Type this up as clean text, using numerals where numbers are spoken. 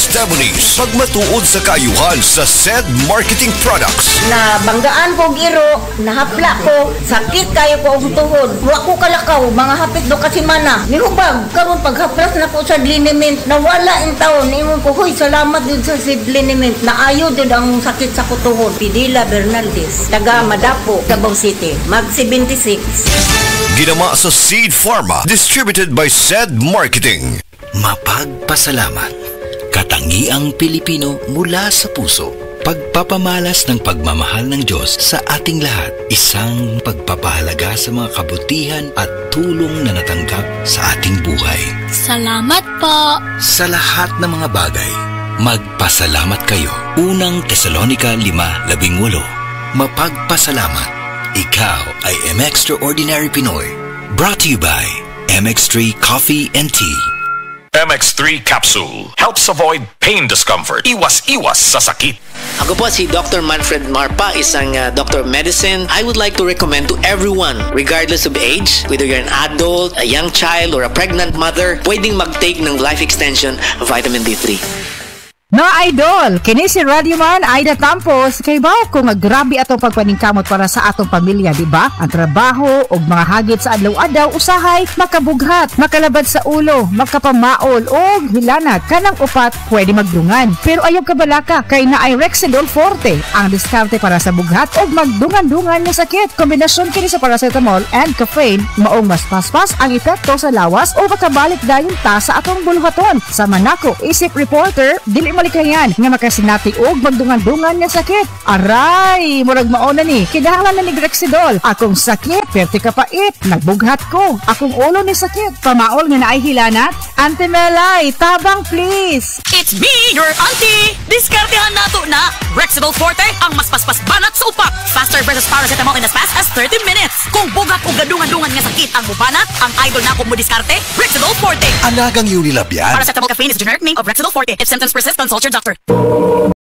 Estemonis. Pagmatuod sa kaayuhan sa SED Marketing Products. Na banggaan ko giro, nahapla ko, sakit kayo ko ang tuhod. Wa ko kalakaw, mga hapit do kasi mana. Nihubag, karon paghaplas na ko sa liniment, nawala in taon. Ingon ko, huy, salamat din sa liniment. Naayo din ang sakit sa kutuhod. Pidila Bernaldez, taga Madapo, Davao City, mag 76. Ginama sa Seed Pharma, distributed by SED Marketing. Mapagpasalamat. Katangiang Pilipino mula sa puso. Pagpapamalas ng pagmamahal ng Diyos sa ating lahat. Isang pagpapahalaga sa mga kabutihan at tulong na natanggap sa ating buhay. Salamat po. Sa lahat ng mga bagay, magpasalamat kayo. Unang Tesalonica 5:18. Mapagpasalamat. Ikaw ay M-Extraordinary Pinoy. Brought to you by MX3 Coffee and Tea. MX3 Capsule helps avoid pain discomfort. Iwas-iwas sa sakit. Ako po si Dr. Manfred Marpa, isang Doctor of Medicine. I would like to recommend to everyone, regardless of age, whether you're an adult, a young child, or a pregnant mother, pwedeng mag-take ng Life Extension Vitamin D3. No idol, kini si Radioman Aida Tampos kay ba kung grabe atong pagpaningkamot para sa atong pamilya, di ba? Ang trabaho ug mga hagit sa adlaw-adlaw usahay makabughat, makalabad sa ulo, makapamaol ug hilanat kanang upat pwede magdungan. Pero ayaw kabalaka kay naay Rexidol Forte ang diskarte para sa bughat ug magdungan-dungan nga sakit. Kombinasyon kini sa paracetamol and caffeine maong mas paspas ang epekto sa lawas o makabalik dayon ta sa atong buluhaton. Sa manako, isip reporter dili malikayan nga makasinati og magdungan-dungan nga sakit. Aray, murag mauna ni kinahanglan na ni Rexidol. Akong sakit perti kapait, nagbughat ko. Akong ulo ni sakit, pamaol nga naay hilanat. Auntie Melay, tabang please. It's me, your auntie. Diskartehan nato na Rexidol Forte ang mas paspas banat sa upak. Faster versus paracetamol in as fast as 30 minutes. Kung bugat o gadungan-dungan nga sakit ang mubanat, ang idol na kung mo diskarte, Rexidol Forte. Anagang Unilab yan. Paracetamol caffeine is a generic name of Rexidol Forte. If symptoms persist, consult your doctor.